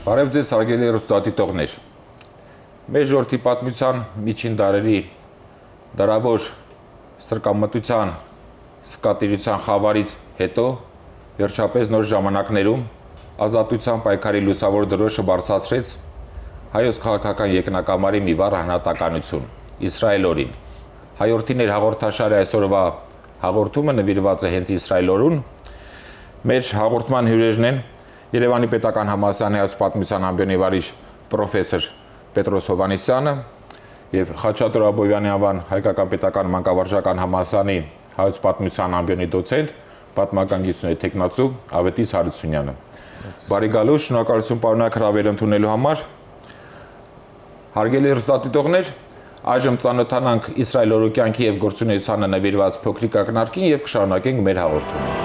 Բարև ձեզ հարգելի հեռուստադիտողներ։ Մեր ժողովրդի պատմության միջին դարերի դարավոր ստրկամտության, սկատիրության խավարից հետո վերջապես նոր ժամանակներում ազատության պայքարի լուսավոր դրոշը բարձրացրեց հայոց քաղաքական երկնակամարի մի վառ հնատականություն՝ Իսրայել օրին։ Հայորդիներ հաղորդաշարի այսօրվա հաղորդումը նվիրված է հենց Իսրայել օրուն։ Մեր հաղորդման հյուրերն են Երևանի պետական համալսարանի հայոց պատմության ամբիոնի վարիչ պրոֆեսոր Պետրոս Հովհաննիսյանը եւ Խաչատուր Աբովյանի անվան հայկական պետական մանկավարժական համալսարանի հայոց պատմության ամբիոնի դոցենտ, պատմական գիտությունների թեկնածու Ավետիս Հարությունյանը։ Բարի գալու, շնորհակալություն պարոնակ հրավեր ընդունելու համար։ Հարգելի հեռուստադիտողներ, այժմ ծանոթանանք Իսրայել օրու կյանքի եւ գործունեությանը նվիրված փոքրիկ ակնարկին եւ կշարունակենք մեր հաղորդումը։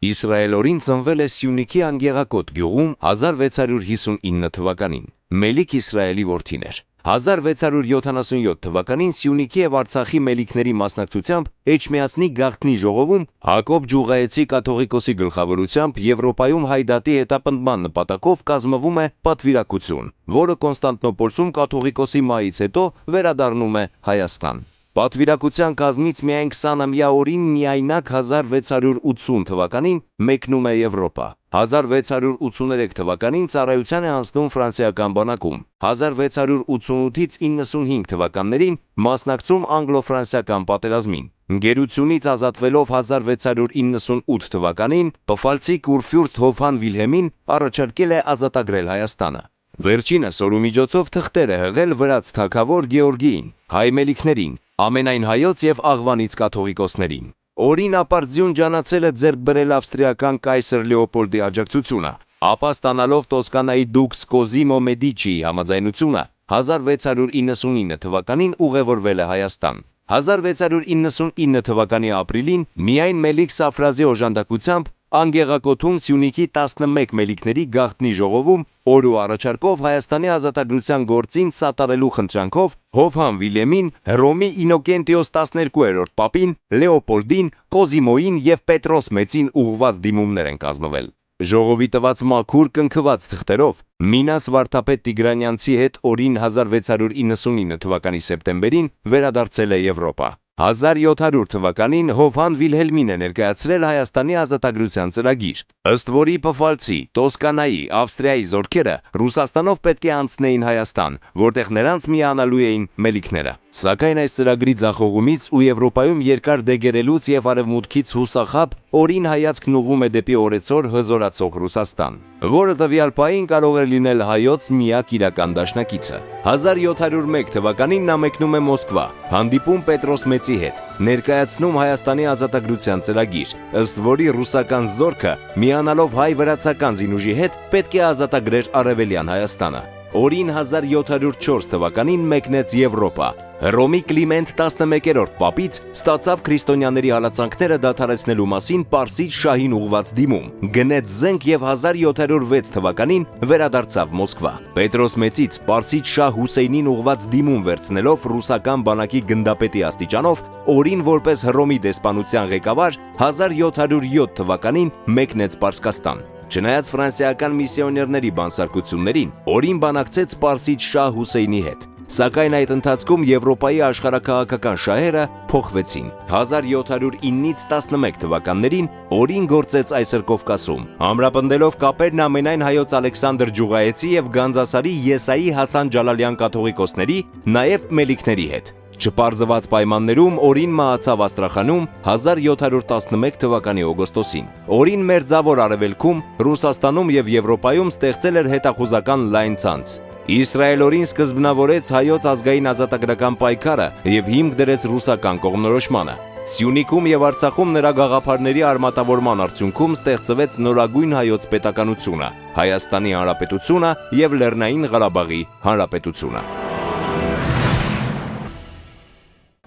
Իսրայել օրին ծնվել է Սյունիքի Անգեղակոտ գյուղում 1659 թվականին։ Մելիք Իսրայելի որդին էր։ 1677 թվականին Սյունիքի եւ Արցախի մելիքների մասնակցությամբ Էջմիածնի գաղտնի ժողովում Հակոբ Ջուղայեցի կաթողիկոսի գլխավորությամբ Եվրոպայում հայ դատի հետապնդման նպատակով կազմվում է պատվիրակություն, որը Կոնստանտնոպոլսում կաթողիկոսի մահից հետո վերադառնում է Հայաստան։ Պատվիրակության կազմից միայն 20-ամյա օրին միայնակ 1680 թվականին մեկնում է Եվրոպա։ 1683 թվականին ծառայության է անցնում ֆրանսիական բանակում։ 1688-ից 95 թվականներին մասնակցում անգլո-ֆրանսիական պատերազմին։ Գերությունից ազատվելով 1698 թվականին պֆալցի կուրֆյուրտ Հոֆան Վիլհեմին առաջարկել է ազատագրել Հայաստանը։ Վերջինս օրու միջոցով թղթեր է հղել վրաց թագավոր Գեորգիին, հայ մելիքներին, ամենայն հայոց եւ աղվանից կաթողիկոսներին։ Օրին ապարդյուն ջանացել է ձեռք բերել ավստրիական կայսր Լեոպոլդի աջակցությունը, ապա ստանալով Տոսկանայի դուքս Կոզիմո Մեդիչիի համաձայնությունը 1699 թվականին ուղևորվել է Հայաստան։ 1699 թվականի ապրիլին միայն Մելիք Սաֆրազի օժանդակությամբ Անգեղակոթում Սյունիքի 11 մելիքների գաղտնի ժողովում օրու առաջարկով Հայաստանի ազատագրության գործին սատարելու խնդրանքով Հոֆան Վիլեմին, Հռոմի Ինոկենտիոս 12-րդ պապին, Լեոպոլդին, Կոզիմոին եւ Պետրոս Մեծին ուղղված դիմումներ են կազմվել։ Ժողովի տված մաքուր կնքված թղթերով Մինաս վարդապետ Տիգրանյանցի հետ օրին 1699 թվականի սեպտեմբերին վերադարձել է Եվրոպա։ 1700 թվականին Հոֆան Վիլհելմին է ներկայացրել Հայաստանի ազատագրության ծրագիր, ըստ որի պֆալցի, Տոսկանայի, Ավստրիայի զորքերը Ռուսաստանով պետք է անցնեին Հայաստան, որտեղ նրանց միանալու էին մելիքները։ Սակայն այս ծրագրի ձախողումից ու Եվրոպայում երկար դեգերելուց եւ արևմուտքից հուսախաբ օրին հայացքն ուղղում է դեպի օրեցօր հզորացող Ռուսաստան, որը տվյալ պահին կարող է լինել հայոց միակ իրական դաշնակիցը։ 1701 թվականին նա մեկնում է Մոսկվա, հանդիպում Պետրոս Մեծի հետ, ներկայացնում Հայաստանի ազատագրության ծրագիր, ըստ որի ռուսական զորքը միանալով հայ-վրացական զինուժի հետ պետք է ազատագրեր Արևելյան Հայաստանը։ Օրին 1704 թվականին մեկնեց Եվրոպա։ Հռոմի Կլիմենտ 11-րդ պապից ստացավ քրիստոնյաների հալածանքները դադարեցնելու մասին Պարսից շահին ուղված դիմում, գնեց զենք եւ 1706 թվականին վերադարձավ Մոսկվա։ Պետրոս Մեծից Պարսից շահ Հուսեյնին ուղված դիմում վերցնելով ռուսական բանակի գնդապետի աստիճանով, օրին որպես Հռոմի դեսպանության ղեկավար 1707 թվականին մեկնեց Պարսկաստան։ Չնայած ֆրանսիական միսիոներների բանսարկություններին, օրին բանակցեց Պարսից շահ Հուսեյնի հետ։ Սակայն այդ ընթացքում Եվրոպայի աշխարհաքաղաքական շահերը փոխվեցին։ 1709-ից 11 թվականներին օրին գործեց այսօր Կովկասում, ամրապնդելով կապերն ամենայն հայոց Ալեքսանդր Ջուղայեցի եւ Գանձասարի Եսայի Հասան Ջալալյան կաթողիկոսների, նաեւ մելիքների հետ։ Չպարզված պայմաններում օրին մահացավ Աստրախանում 1711 թվականի օգոստոսին։ Օրին մերձավոր արևելքում, Ռուսաստանում եւ Եվրոպայում ստեղծել էր հետախուզական լայն ցանց։ Իսրայել օրին սկզբնավորեց հայոց ազգային ազատագրական պայքարը եւ հիմք դրեց ռուսական կողմնորոշմանը։ Սյունիքում եւ Արցախում նրա գաղափարների արմատավորման արդյունքում ստեղծվեց նորագույն հայոց պետականությունը, Հայաստանի Հանրապետությունը եւ Լեռնային Ղարաբաղի Հանրապետությունը։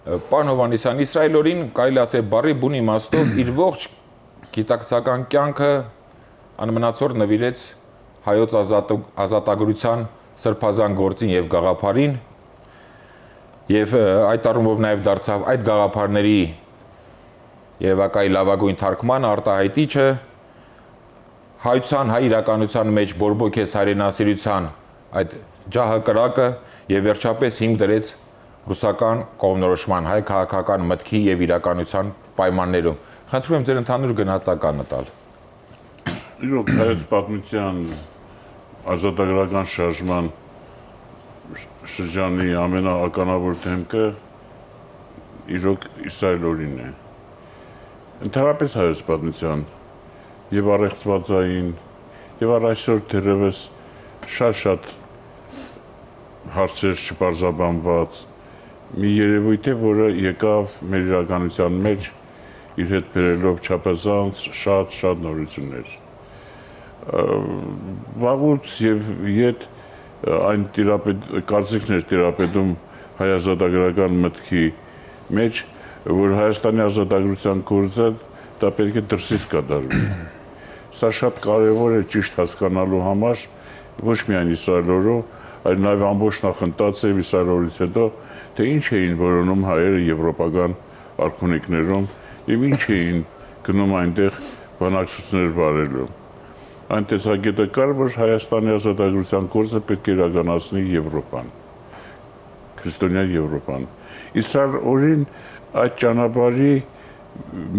Պարոն Հովհաննիսյան, Իսրայել օրին կարելի ասել բառի բուն իմաստով իր ողջ գիտակցական կյանքը անմնացոր նվիրեց հայոց ազատագրության սրբազան գործին եւ գաղափարին եւ այդ առումով նաեւ դարձավ այդ գաղափարների երևակայի լավագույն թարգման արտահայտիչը հայության, հայ իրականության մեջ բորբոքեց հայրենասիրության այդ ջահը կրակը եւ վերջապես հիմք դրեց ռուսական կողմնորոշման հայ քաղաքական մտքի եւ իրականության պայմաններում։ Խնդրում եմ ձեր ընդհանուր գնահատականը տալ։ Իրոք հայոց պատմության ազատագրական շարժման շրջանի ամենաականավոր դեմքը իրոք Իսրայել օրինն է։ Ընդհանրապես հայոց պատմության եւ առեղծվածային եւ առ այսօր դեռևս շատ հարցեր չպարզաբանված մի երևույթ է, որը եկավ մեր իրականության մեջ իր հետ բերելով չափազանց շատ նորություններ։ Վաղուց եւ իդ այն կարծիքներ տիրապետում հայ ազատագրական մտքի մեջ, որ Հայաստանի ազատագրության գործը դա պետք է դրսից կատարվի։ Սա շատ կարևոր է ճիշտ հասկանալու համար, ոչ միայն Իսրայել օրը, այլ նաև ամբողջ նախընթացը եւ Իսրայել օրից հետո, թե ինչ էին որոնում հայերը եվրոպական արքունիքներում եւ ինչ էին գնում այնտեղ բանակցություններ վարելու։ Այն տեսակետը կար, որ Հայաստանի ազատագրության գործը պետք է իրականացնի Եվրոպան, քրիստոնյա Եվրոպան։ Իսրայել օրին այդ ճանապարհի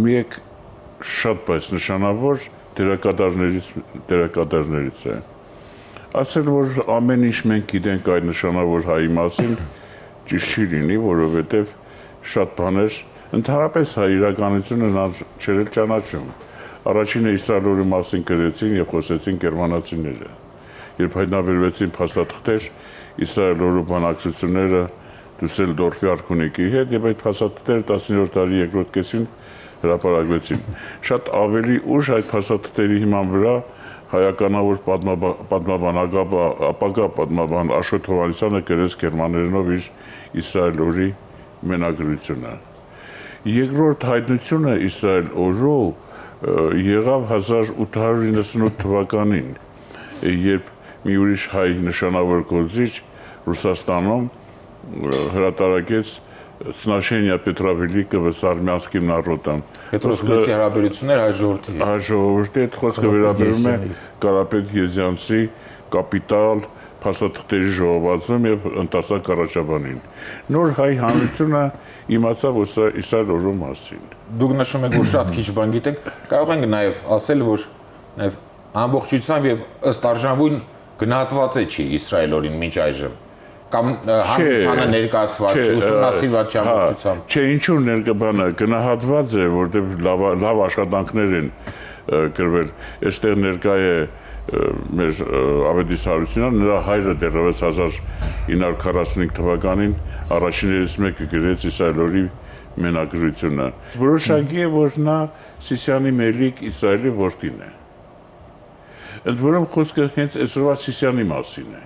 մեկ շատ բայց նշանավոր դերակատարներից է։ Ասել, որ ամեն ինչ մենք գիտենք այդ նշանավոր հայի մասին, ճիշտ չի լինի, որովհետև շատ բաներ ընդհանրապես հայ իրականությունը նա չէր ճանաչում։ Առաջինը Իսրայել օրի մասին գրեցին եւ խոսեցին գերմանացիները։ Երբ հայտնաբերվեցին փաստաթղթեր Իսրայել օրու բանակցությունները Դուսելդորֆի արքունիքի հետ եւ այդ փաստաթղթերը 19-րդ դարի երկրորդ կեսին հրապարակվեցին։ Շատ ավելի ուշ այդ փաստաթղթերի հիման վրա հայականավոր պատմաբան, ապագա պատմաբան Աշոտ Հովհաննիսյանը գրեց գերմաներենով իր Իսրայել օրի մենագրությունը։ Երկրորդ հայտնությունը Իսրայել օրու եղավ 1898 թվականին, երբ մի ուրիշ հայ նշանավոր գործիչ Ռուսաստանում հրատարակեց Сношение Петра Великого с армянским народом։ Պետրոսի հարաբերություններ հայ ժողովրդի հետ խոսքը վերաբերում է Կարապետ Եզյանցի կապիտալ փաստաթղթերի ժողովածում եւ ընթացակ առաջաբանին։ Նոր հայ հանրությունը իմացավ Իսրայել օրու մասին։ Դուք նշում եք, որ շատ քիչ բան գիտեք, կարող ենք նաև ասել, որ նաև ամբողջությամբ եւ ըստ արժանվույն գնահատված է չի Իսրայել օրին մինչ այժմ, կամ հանրությանը ներկայացված, ուսումնասիրված չի ամբողջությամբ։ Չէ, ինչու ներկայանը գնահատված է, որտեղ լավ աշխատանքներ են գրվել։ Այստեղ ներկա է մեր Ավետիս Հարությունյանը, նրա հայրը դեռևս 1945 թվականին առաջիններից մեկը գրեց Իսրայել օրի մենագրությունը։ Որոշակի է, որ նա Սիսիանի Մելիք Իսրայելի որդին է։ Ընդ որում խոսքը հենց այսօրվա Սիսիանի մասին է։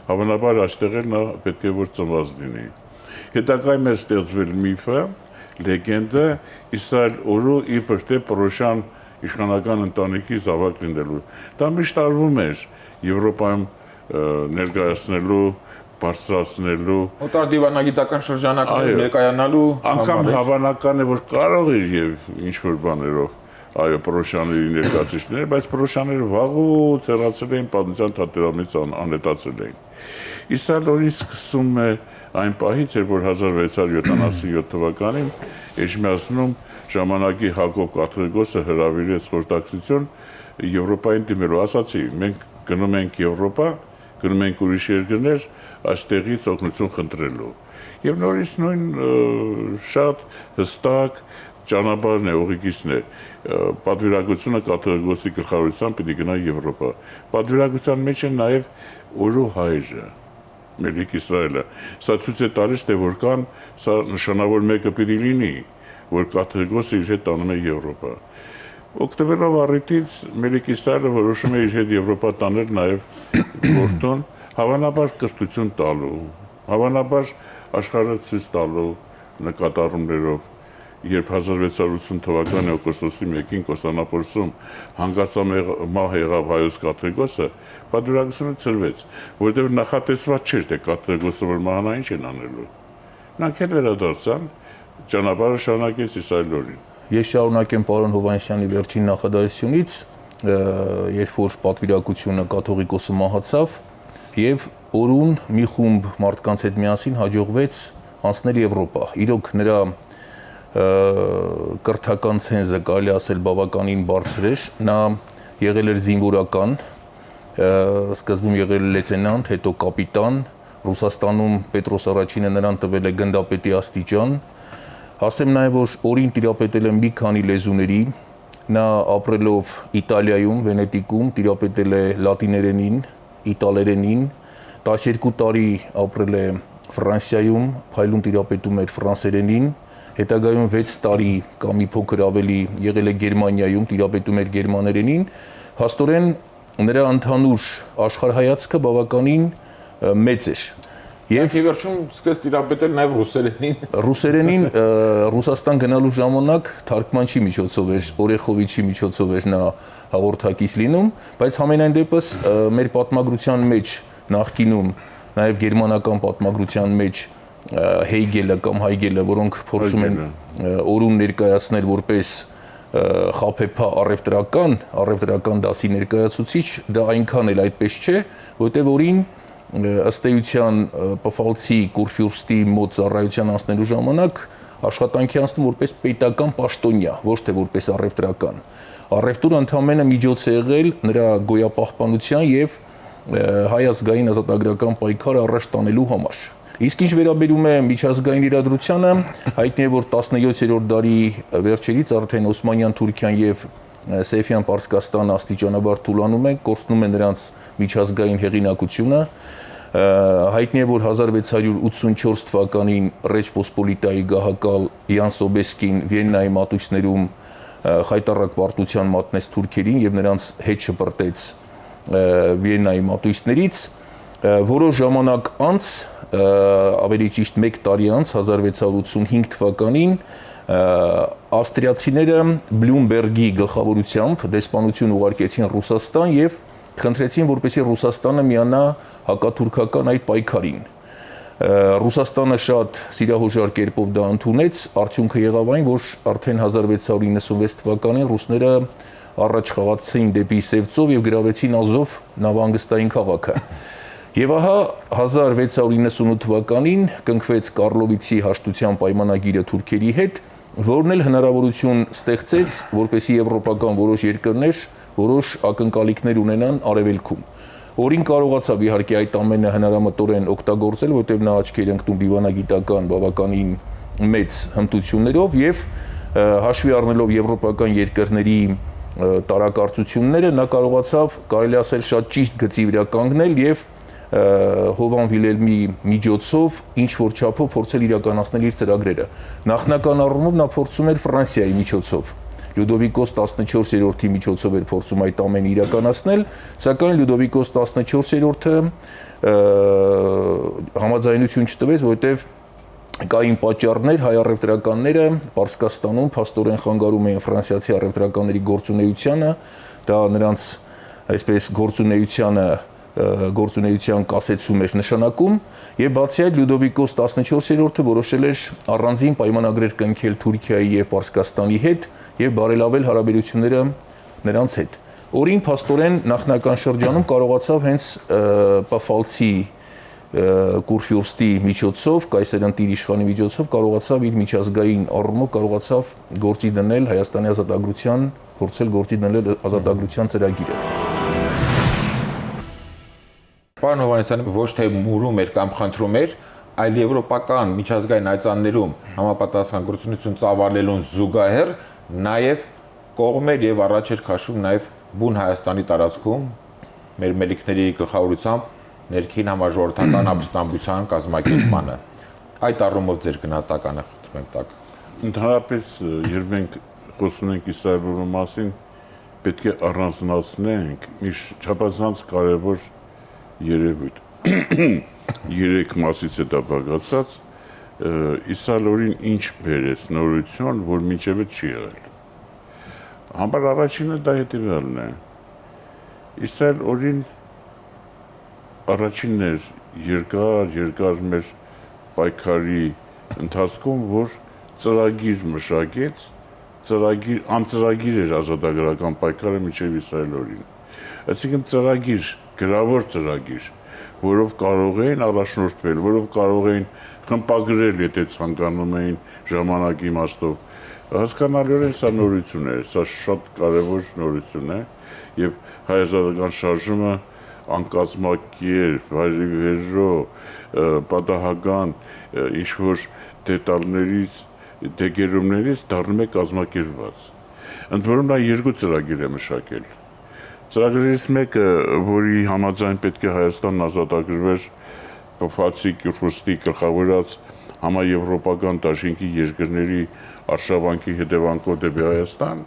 Հավանաբար այստեղ էլ նա պետք է որ ծնված լինի։ Հետագայում է ստեղծվել միֆը, լեգենդը Իսրայել օրու իբր թե Պռոշյան իշխանական ընտանիքի զավակ լինելու։ Դա միշտ արվում էր Եվրոպայում ներկայացնելու, բարձրացնելու, օտար դիվանագիտական շրջանակներում ներկայանալու անգամ հավանական է, որ կարող էր եւ ինչ որ բաներով այո Պռոշյանների ներկայացուցիչներ, բայց Պռոշյանները վաղուց հեռացել էին պատմության թատերամից անհետացել էին։ Իսրայել օրին սկսում է այն պահից, որ 1677 թվականին Էջմիածնում ժամանակի Հակոբ Կաթողիկոսը հրավիրեց խորհրդակցություն Եվրոպային դիմելու, ասացի, մենք գնում ենք Եվրոպա, գնում ենք ուրիշ երկրներ, այստեղից օգնություն խնդրելու։ Եվ նորից նույն շատ հստակ ճանապարհն է, ուղղիգիծն է։ Պատվիրակությունը կաթողիկոսի գլխավորությամբ պիտի գնա Եվրոպա։ Պատվիրակության մեջ է նաև օրու հայրը, Մելիք Իսրայելը։ Սա ցույց է տալիս, թե որքան սա նշանավոր մեկը պիտի լինի, որ կաթողիկոսը իր հետ տանում է Եվրոպա։ Օգտվելով առիթից Մելիք Իսրայելը որոշում է իր հետ Եվրոպա տանել նաև գործոն, հավանաբար կրթություն տալու, հավանաբար աշխարհը ցույց տալու նկատառումներով։ Երբ 1680 թվականի օգոստոսի 1-ին Կոստանդնուպոլսում հանգարցամահ եղավ հայոց կաթողիկոսը, պատվիրակությունը ծրվեց, որտեղ նախատեսված չէր, թե կաթողիկոսը որ մահանա ինչ են անելու։ Նրանք էլ վերադարձան, ճանապարհը շարունակեց Իսրայել օրին։ Ես շարունակեմ պարոն Հովհաննիսյանի վերջին նախադասությունից, երբ որ պատվիրակությունը կաթողիկոսը մահացավ եւ օրուն մի խումբ մարդկանց հետ միասին հաջողվեց անցնել Եվրոպա։ Իրոք նրա կրթական ցենզը կարելի ասել բավականին բարձր էր, նա եղել էր զինվորական, սկզբում եղել է լեյտենանտ, հետո կապիտան, Ռուսաստանում Պետրոս առաջինը նրան տվել է գնդապետի աստիճան, ասեմ նաև որ օրին տիրապետել է մի քանի լեզուների, նա ապրելով Իտալիայում, Վենետիկում տիրապետել է լատիներենին, իտալերենին, 12 տարի ապրել է Ֆրանսիայում, փայլուն տիրապետում էր ֆրանսերենին, հետագայում 6 տարի կամ մի փոքր ավելի եղել է Գերմանիայում, տիրապետում էր գերմաներենին, հաստորեն նրա ընդհանուր աշխարհայացքը բավականին մեծ էր։ Եվ ի վերջում սկսեց տիրապետել նաև ռուսերենին։ Ռուսերենին Ռուսաստան գնալու ժամանակ թարգմանչի միջոցով էր, Օրեխովիչի միջոցով էր նա հաղորդակից լինում, բայց համենայն դեպս մեր պատմագրության մեջ նախկինում նաև գերմանական պատմագրության մեջ Հեյգելը կամ Հայգելը, որոնք փորձում են օրուն ներկայացնել որպես խաբեբա առևտրական դասի ներկայացուցիչ, դա այնքան էլ այդպես չէ, որտեղ օրին ըստ էության Պֆալցի Կուրֆյուրստի մոտ ծառայության անցնելու ժամանակ աշխատանքի անցնում որպես պետական պաշտոնյա, ոչ թե որպես առևտրական։ Առևտուրը ընդհանրապես միջոց է եղել նրա գոյապահպանության եւ հայ ազգային ազատագրական պայքարը առաջ տանելու համար։ Իսկ ինչ վերաբերում է միջազգային իրադրությանը, հայտնի է, որ 17-րդ դարի վերջերից արդեն Օսմանյան Թուրքիան եւ Սեֆյան Պարսկաստանը աստիճանաբար թուլանում են, կորցնում են նրանց միջազգային հեղինակությունը։ Հայտնի է, որ 1684 թվականին Ռեջ Պոսպոլիտայի գահակալ Յան Սոբեսկին Վիեննայի մատույցներում խայտառակ պարտության մատնեց թուրքերին եւ նրանց հետ շպրտեց Վիեննայի մատույցներից, որոշ ժամանակ անց, ավելի ճիշտ 1 տարի անց 1685 թվականին ավստրիացիները Բլումբերգի գլխավորությամբ դեսպանություն ուղարկեցին Ռուսաստան եւ խնդրեցին, որպեսզի Ռուսաստանը միանա հակաթուրքական այդ պայքարին։ Ռուսաստանը շատ սիրահոժար կերպով դա ընդունեց, արդյունքը եղավ այն, որ արդեն 1696 թվականին ռուսները առաջ խաղացին դեպի Սևծով եւ գրավեցին Ազով նավահանգստային քաղաքը։ Եվ ահա 1698 թվականին կնքվեց Կարլովիցի հաշտության պայմանագիրը թուրքերի հետ, որն էլ հնարավորություն ստեղծեց, որպեսզի եվրոպական որոշ երկրներ որոշ ակնկալիքներ ունենան արևելքում։ Օրին կարողացավ իհարկե այդ ամենը հնարամտորեն օգտագործել, որտեղ նա աչքեր ընկնում դիվանագիտական բավականին մեծ հմտություններով եւ հաշվի առնելով եվրոպական երկրների տարակարծությունները, նա կարողացավ կարելի ասել շատ ճիշտ գծի վրա կանգնել եւ Հովան Վիլելմի միջոցով ինչ որ չափով փորձել իրականացնել իր ծրագրերը։ Նախնական առումով նա փորձում էր Ֆրանսիայի միջոցով։ Լյուդովիկոս 14-րդի միջոցով էր փորձում այդ ամենը իրականացնել, սակայն Լյուդովիկոս 14-րդը համաձայնություն չտվեց, որովհետև կային պատճառներ, հայ առևտրականները Պարսկաստանում փաստորեն խանգարում էին ֆրանսիացի առևտրականների գործունեությանը, դա նրանց այսպես գործունեության կասեցում էր նշանակում, եւ բացի այդ Լյուդովիկոս 14-րդը որոշել էր առանձին պայմանագրեր կնքել Թուրքիայի եւ Պարսկաստանի հետ եւ բարելավել հարաբերությունները նրանց հետ։ Օրին փաստորեն նախնական շրջանում կարողացավ հենց Պֆալցի Կուրֆյուրստի միջոցով, կայսերընտիր իշխանի միջոցով կարողացավ իր միջազգային առումով կարողացավ գործի դնել Հայաստանի ազատագրության, փորձել գործի դնել ազատագրության ծրագիրը։ Պարոն Հովհաննիսյան, ոչ թե մուրում էր կամ խնդրում էր, այլ եվրոպական միջազգային այցաններում համապատասխան գործունեություն ծավալելուն զուգահեռ նաև կողմեր եւ առաջ էր քաշում նաև բուն Հայաստանի տարածքում մեր մելիքների գլխավորությամբ ներքին համաժողովրդական ապստամբության կազմակերպմանը։ Այդ առումով ձեր գնահատականը խնդրում եմ տակ։ Ընդհանրապես, երբ մենք խոսում ենք Իսրայելի մասին, պետք է առանձնացնենք մի չափազանց կարևոր երևույթ։ Երեք մասից է դա բաղկացած, Իսրայելին ինչ բերեց նորություն, որ մինչև չի եղել։ Համբար առաջինը դա հետևյալն է։ Իսրայել օրին առաջինն էր երկար մեր պայքարի ընթացքում, որ ծրագիր մշակեց, ծրագիր, անծրագիր էր ազատագրական պայքարը մինչև Իսրայել օրին։ Այսինքն ծրագիր, գրավոր ծրագիր, որով կարող էին առաջնորդվել, որով կարող էին խմբագրել, եթե ցանկանում էին ժամանակի իմաստով։ Հասկանալիորեն սա նորություն է, սա շատ կարևոր նորություն է եւ հայազատական շարժումը անկազմակերպ, վայրիվերո, պատահական ինչ-որ դետալներից, դեգերումներից դառնում է կազմակերպված։ Ընդ որում նա երկու ծրագիր է մշակել։ Ծրագրերից մեկը, որի համաձայն պետք է Հայաստանն ազատագրվեր Ֆացիկ Ռուստի գլխավորած համաեվրոպական դաշինքի երկրների արշավանքի հետևանքով դեպի Հայաստան,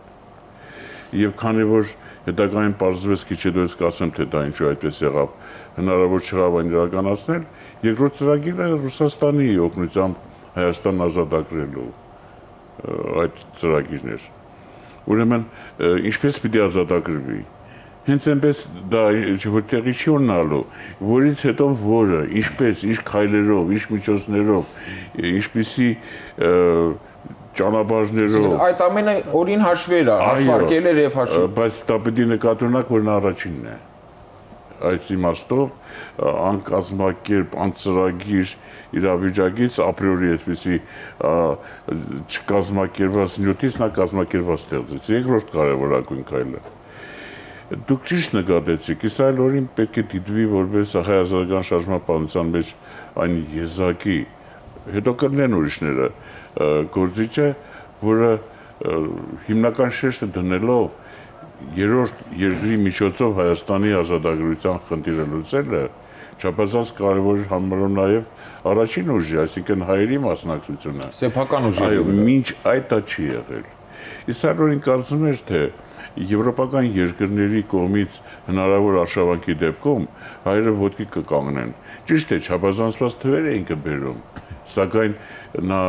եւ քանի որ հետագային պարզվեց քիչ հետո ես կասեմ, թե դա ինչու այդպես եղավ, հնարավոր չեղավ այն իրականացնել, երկրորդ ծրագիրը Ռուսաստանի օգնությամբ Հայաստանն ազատագրելու այդ ծրագիրն էր։ Ուրեմն ինչպես պիտի ազատագրվի։ Հենց այնպես դա որ տեղի չի ունենալու, որից հետո որը, ինչպես, ինչ քայլերով, ինչ միջոցներով, ինչպիսի ճանապարհներով։ Այդ ամենը օրին հաշվեր է, հաշվարկել էր եւ հաշվի։ Բայց դա պետք է նկատունակ, որ նա առաջինն է։ Այդ իմաստով անկազմակերպ, անծրագիր իրավիճակից ապրիորի այսպեսի չկազմակերպված նյութից նա կազմակերպված ստեղծեց։ Երկրորդ կարևորագույն քայլը։ Դուք ճիշտ նկատեցիք, Իսրայել օրին պետք է դիտվի որպես հայազատական շարժման մեջ այն եզակի, հետո կլինեն ուրիշները, գործիչը, որը հիմնական շեշտը դնելով երրորդ երկրի միջոցով Հայաստանի ազատագրության խնդիրը լուծելը, չափազանց կարևոր համարում նաև առաջին ուժի, այսինքն հայերի մասնակցությունը։ Սեփական ուժի։ Այո, մինչ այդ դա չի եղել։ Իսրայել օրին կարծում էր, թե եվրոպական երկրների կողմից հնարավոր արշավանքի դեպքում հայերը ոտքի կկանգնեն։ Ճիշտ է, չափազանցված թվեր էին կբերում, սակայն նա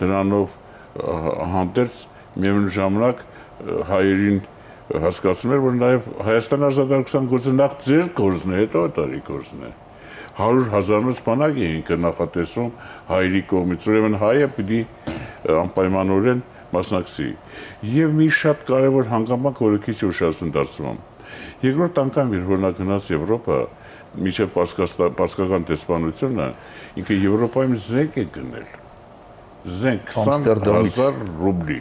դրանով հանդերձ միևնույն ժամանակ հայերին հասկացում էր, որ նաև Հայաստան ազատագրության գործը նախ ձեր գործն է, հետո տարի գործն է։ 100,000-ից բանակ էին նախատեսում հայերի կողմից, ուրեմն հայը պիտի անպայմանորեն մասնակցի։ Եվ մի շատ կարևոր հանգամանք, որը քիչ ուշացում դարձնում։ Երկրորդ անգամ, երբ նա գնաց Եվրոպա, մինչև պարսկական դեսպանությունը, ինքը Եվրոպայում զենք է գնել։ Զենք 20,000 ռուբլի։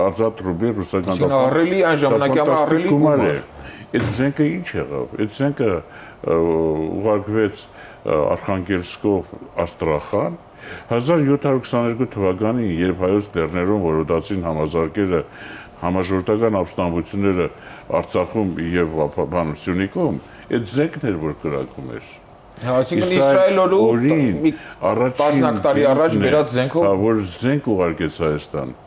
Ազատ ռուբլի ռուսական դապ։ Ահռելի այն ժամանակյա ահռելի գումար է։ Այդ զենքը ինչ եղավ։ Այդ զենքը ուղարկվեց Արխանգելսկով Աստրախան 1722 թվականին, երբ հայոց լեռներում որոտացին համազարգերը համաժողովրդական ապստամբությունները Արցախում եւ Սյունիքում, այդ զենքն էր, որ կրակում էր։ Այսինքն Իսրայել օրին առաջին տարի առաջ բերած զենքով, որ զենք ուղարկեց Հայաստան։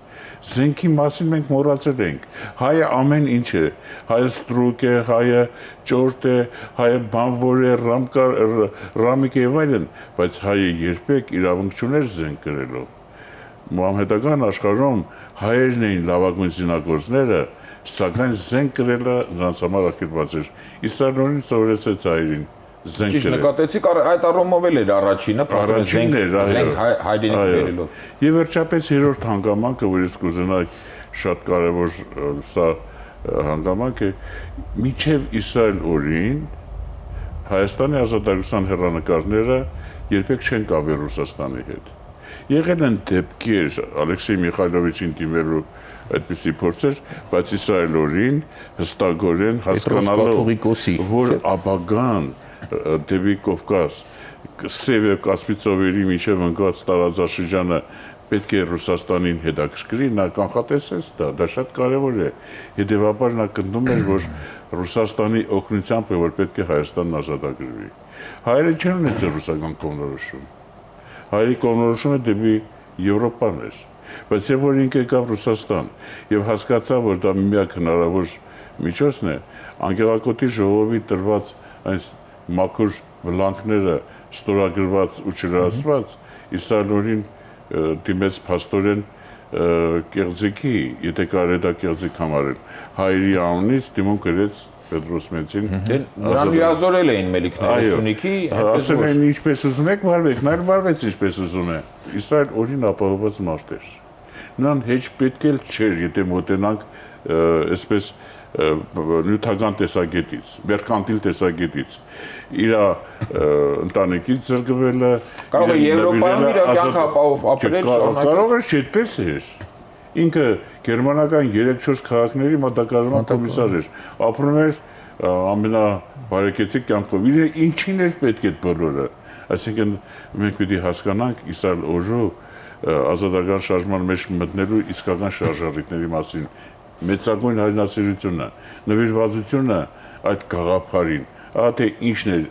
Զենքի մասին մենք մոռացել ենք։ Հայը ամեն ինչ է, հայը ստրուկ է, հայը ճորտ է, հայը բանվոր է, ռամիկ է եւ այլն, բայց հայը երբեք իրավունք չուներ զենք կրելու։ Մոհամեդական աշխարհում հայերն էին լավագույն զինագործները, սակայն զենք կրելը նրանց համար ակերպված էր։ Իսրայելին սովորեցեց հայերին զենք ճիշտ նկատեցիք, այդ առումով էլ էր առաջինը, առաջինն էր, զենք հայերին բերելով։ Եվ վերջապես երրորդ հանգամանքը, որ ես կուզենայի շատ կարևոր սա հանգամանք է, մինչև Իսրայել օրին Հայաստանի ազատագրության հեռանկարները երբեք չեն կապել Ռուսաստանի հետ։ Եղել են դեպքեր Ալեքսեյ Միխայլովիչին դիմելու այդպիսի փորձեր, բայց Իսրայել օրին հստակորեն հասկանալով, որ ապագան դեպի Կովկաս, Սև եւ Կասպիցովերի միջև ընկած տարածաշրջանը պետք է Ռուսաստանին հետաքրքրի, նա կանխատեսեց դա շատ կարևոր է։ Հետևաբար նա գտնում էր, որ Ռուսաստանի օգնությամբ է, որ պետք է Հայաստանն ազատագրվի։ Հայերը չեն ունեցել ռուսական կողմնորոշում։ Հայերի կողմնորոշումը դեպի Եվրոպան էր։ Բայց երբ որ ինքը եկավ Ռուսաստան եւ հասկացավ, որ դա միակ հնարավոր միջոցն է, Անգելակոտի ժողովի տրված այս մաքուր վլանքները ստորագրված ու չլրացված Իսրայելին դիմեց փաստորեն կեղծիքի, եթե կարելի դա կեղծիք համարել, հայերի անունից դիմում գրեց Պետրոս Մեծին։ Նրան հյուրազորել էին մելիքները Սյունիքի, ասել էին ինչպես ուզում եք վարվեք, նա վարվեց ինչպես ուզում է։ Իսրայել օրին ապահովված մարդ էր։ նրան հեչ պետք էլ չէր, եթե մոտենանք այսպես նյութական տեսակետից, մերկանտիլ տեսակետից, իր ընտանիքից զրկվելը, կարող է Եվրոպայում իր կյանքը ապրել շարունակել։ Կարող է չէդպես էր։ Ինքը գերմանական 3-4 քաղաքների մատակարարման կոմիսար էր, ապրում էր ամենաբարեկեցիկ կյանքով։ Իր ինչին էր պետք այդ բոլորը։ Այսինքն մենք պիտի հասկանանք Իսրայել օրու ազատական շարժման մեջ մտնելու իսկական շարժառիթների մասին, մեծագույն հայրենասիրությունը, նվիրվածությունը այդ գաղափարին, ահա թե ինչն էր,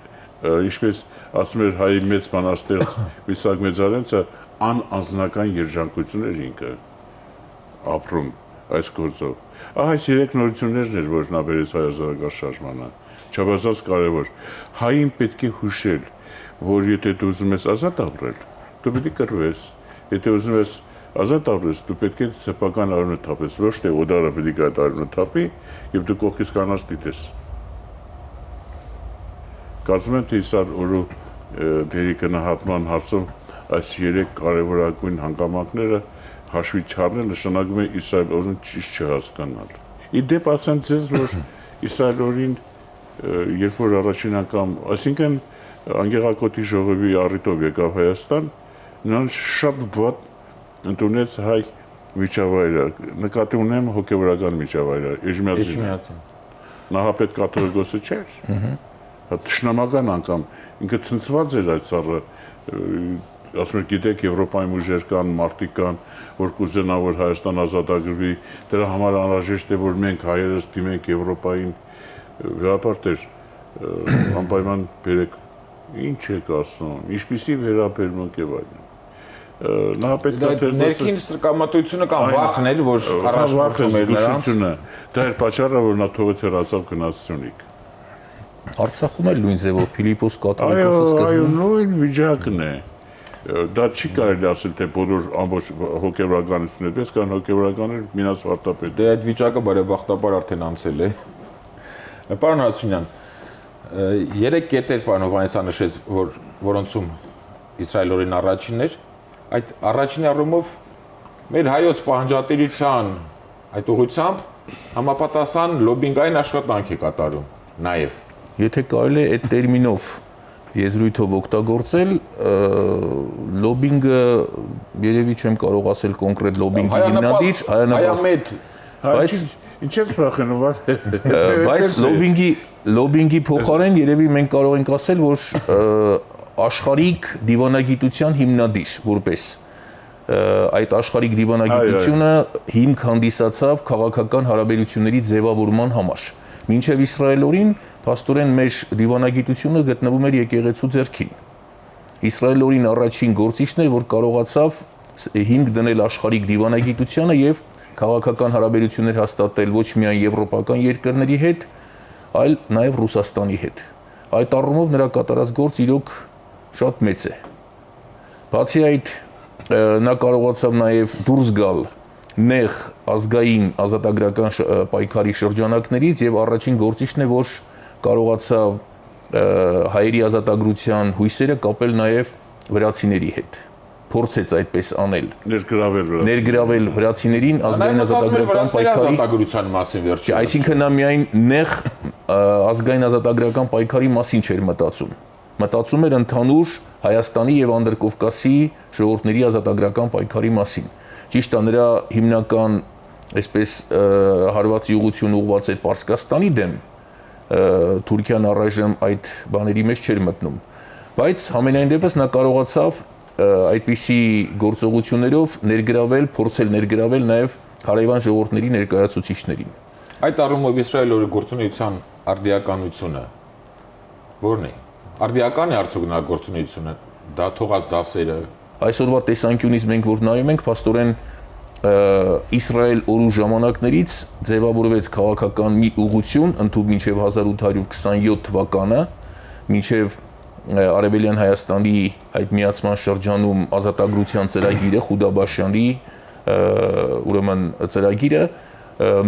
ինչպես ասում էր հայի մեծ բանաստեղծ Միսակ Մեծարենցը, անանձնական երջանկություն էր ինքը ապրում այս գործով։ Ահա այս 3 նորություններն էր, որ նա բերեց հայ ազատական շարժմանը, չափազանց կարևոր։ Հային պետք է հուշել, որ եթե դու ուզում ես ազատ ապրել, դու պետք է կռվես, եթե ուզում ես ազատ ապրես, դու պետք է սեփական արյունը թափես, ոչ թե օդարը պետք է այդ արյունը թափի եւ դու կողքից կանաչ դիտես։ Կարծում եմ, թե Իսրայել օրու դերի գնահատման հարցով այս 3 կարևորագույն հանգամանքները հաշվի չառնել նշանակում է Իսրայել օրին ճիշտ չհասկանալ։ Իդեպ ասեմ ձեզ, որ Իսրայել օրին երբ որ առաջին անգամ, այսինքն Անգեղակոթի ժողովի առիթով եկավ Հայաստան, նրան շատ վատ ընդունեց հայ միջավայրը, նկատի ունեմ հոգևորական միջավայրը, Էջմիածին։ Նահապետ կաթողիկոսը չէր։ Թշնամական անգամ ինքը ցնցված էր այդ ծառը, ասում եք, գիտեք, Եվրոպայում ուժեր կան, մարդիկ կան, որ կուզենան, որ Հայաստան ազատագրվի, դրա համար անհրաժեշտ է, որ մենք հայերս դիմենք Եվրոպային, վերապարտեր, անպայման բերեք, ինչ եք ասում, ինչպիսի վերաբերմունք եւ այլն։ Ներքին սրկամտությունը կամ վախն էր, որ առաջնորդում էր նրանց։ Դա էր պատճառը, որ նա թողեց հեռացավ գնացությունիկ։ Արցախում էլ նույն ձևով Փիլիպոս կաթողիկոսը սկզբում։ Այո, նույն վիճակն է։ Դա չի կարելի ասել, թե բոլոր ամբողջ հոգևորականությունները, պես կան հոգևորականներ մինաս վարտապետ։ Դե այդ վիճակը բարեբախտաբար արդեն անցել է։ Պարոն Հարությունյան, 3 կետեր պարոն Հովհաննիսյանը նշեց, որոնցում Իսրայել օրին առաջինն էր, այդ առաջին առումով մեր հայոց պահանջատիրության այդ ուղղությամբ համապատասխան լոբինգային աշխատանք է կատարում նաև։ Եթե կարելի է այդ տերմինով եզրույթով օգտագործել, լոբինգը երևի չեմ կարող ասել կոնկրետ լոբինգի հիմնադիր, հայամետ, բայց ինչ ես վախենում, բայց լոբինգի փոխարեն երևի մենք կարող ենք ասել, որ աշխարհիկ դիվանագիտության հիմնադիր որպես այդ աշխարհիկ դիվանագիտությունը հիմք հանդիսացավ քաղաքական հարաբերությունների ձևավորման համար։ Մինչև Իսրայել օրին փաստորեն մեր դիվանագիտությունը գտնվում էր եկեղեցու ձեռքին։ Իսրայել օրին առաջին գործիչն էր, որ կարողացավ հիմք դնել աշխարհիկ դիվանագիտությանը եւ քաղաքական հարաբերություններ հաստատել ոչ միայն եվրոպական երկրների հետ, այլ նաեւ Ռուսաստանի հետ։ Այդ առումով նրա կատարած գործը իրոք շատ մեծ է։ Բացի այդ, նա կարողացավ նաեւ դուրս գալ նեղ ազգային ազատագրական պայքարի շրջանակներից եւ առաջին գործիչն է, որ կարողացավ հայերի ազատագրության հույսերը կապել նաեւ վրացիների հետ։ Փորձեց այդպես անել։ Ներգրավել վրացիներին ազգային ազատագրական պայքարի ազատագրության մասին վերջին։ Այսինքն նա միայն նեղ ազգային ազատագրական պայքարի մասին չէր մտածում։ Մտածում էր ընդհանուր Հայաստանի եւ Անդրկովկասի ժողովուրդների ազատագրական պայքարի մասին։ Ճիշտ է, նրա հիմնական այսպես հարվածի ուղղությունը ուղղված էր Պարսկաստանի դեմ, Թուրքիան առայժմ այդ բաների մեջ չէր մտնում, բայց համենայն դեպս նա կարողացավ այդպիսի գործողություններով ներգրավել, փորձել ներգրավել նաև հարևան ժողովուրդների ներկայացուցիչներին։ Այդ առումով Իսրայել օրի գործունեության արդիականությունը ո՞րն է։ Արդիական է արդյոք նա գործունեությունը, դա թողած դասերը։ Այսօրվա տեսանկյունից մենք որ նայում ենք, փաստորեն Իսրայել օրու ժամանակներից ձևավորվեց քաղաքական մի ուղղություն ընդհանուր մինչև 1827 թվականը, մինչև Արևելյան Հայաստանի այդ միացման շրջանում ազատագրության ծրագիրը, Խուդաբաշյանի ուրեմն ծրագիրը,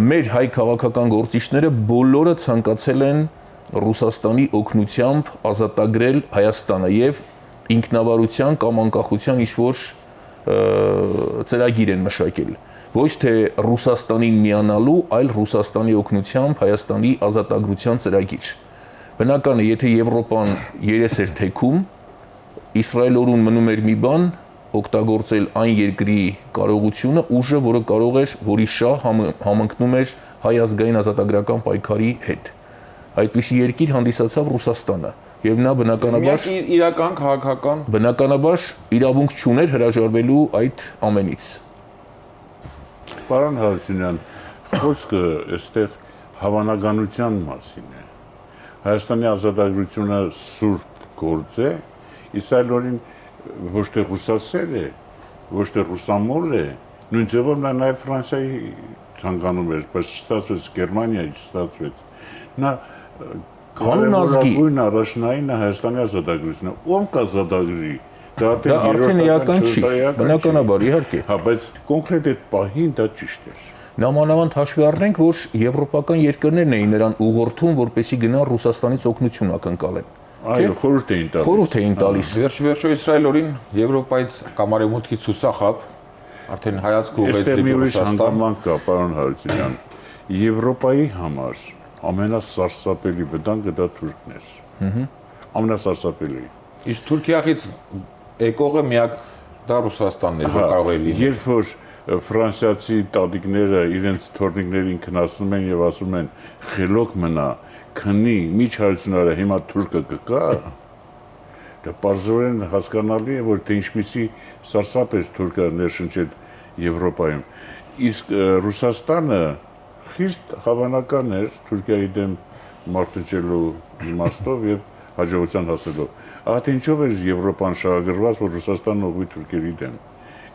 մեր հայ քաղաքական գործիչները բոլորը ցանկացել են Ռուսաստանի օգնությամբ ազատագրել Հայաստանը եւ ինքնավարության կամ անկախության ինչ-որ ծրագիր են մշակել։ Ոչ թե Ռուսաստանին միանալու, այլ Ռուսաստանի օգնությամբ Հայաստանի ազատագրության ծրագիր։ Բնական է, եթե Եվրոպան երես էր թեքում, Իսրայելորուն մնում էր մի բան, օգտագործել այն երկրի կարողությունը, ուժը, որը կարող էր, որի շահ համընկնում էր հայ ազգային ազատագրական պայքարի հետ։ Այդպիսի երկիր հանդիսացավ Ռուսաստանը, եւ նա բնականաբար իրական քաղաքական բնականաբար իրավունք չուներ հրաժարվելու այդ ամենից։ Պարոն Հարությունյան, խոսքը այստեղ հավանականության մասին է։ Հայաստանի ազատագրությունը սուրբ գործ է, Իսրայելորին ոչ թե ռուսասեր է, ոչ թե ռուսամոլ է, նույն ձևով նա նաև Ֆրանսիայի ցանկանում էր, բայց չստացվեց, Գերմանիայի չստացվեց։ Նա կարևորագույն առաջնային է Հայաստանի ազատագրությունը։ Ով կազատագրի։ Դա արդեն էական չի, բնականաբար, իհարկե։ Հա, բայց կոնկրետ այդ պահին դա ճիշտ էր։ Նամանավանդ հաշվի առնենք, որ եվրոպական երկրներն էին նրան ուղղորդում, որպեսզի գնա Ռուսաստանից օգնություն ակնկալեն։ Այո, խորհուրդ էին տալիս։ Խորհուրդ էին տալիս։ Վերջո Իսրայելորին Եվրոպայից կամ արևմուտքից հուսախապ արդեն հայացք ուղղեց դեպի դեպի ուրիշ Ռուսաստան։ հանգամանք կա, պարոն Հարությունյան։ Եվրոպայի համար ամենասարսափելի վտանգը դա Թուրքն էր։ Ամենասարսափելի։ Իսկ Թուրքիայից եկողը միակ դա Ռուսաստանն էր, որ կարող է լինել։ Երբ որ ֆրանսիացի տատիկները իրենց թորնիկներին քնասում են եւ ասում են խելոք մնա, քնի, միջհայցունարը հիմա թուրքը կկա, դա բարձրորեն հասկանալի է, որ թե ինչպիսի սարսափ էր թուրքը ներշնչել Եվրոպայում։ Իսկ Ռուսաստանը խիստ հավանական էր Թուրքիայի դեմ մարտչելու իմաստով եւ հաջողության հասնելով։ Ահա թե ինչով էր Եվրոպան շահագրված, որ Ռուսաստանն ուղղի թուրքերի դեմ։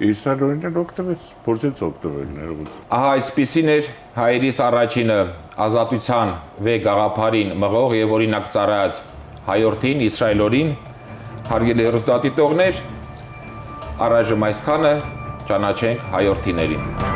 Իսրայելն էլ օգտվեց, փորձեց օգտվել ներողություն։ Ահա այսպիսին էր հայերիս առաջինը ազատության վե գաղափարին մղող եւ օրինակ ծառայած հայորդին Իսրայելորին հարգելի հեռուստադիտողներ, առայժմ այսքանը ճանաչենք հայորդիներին։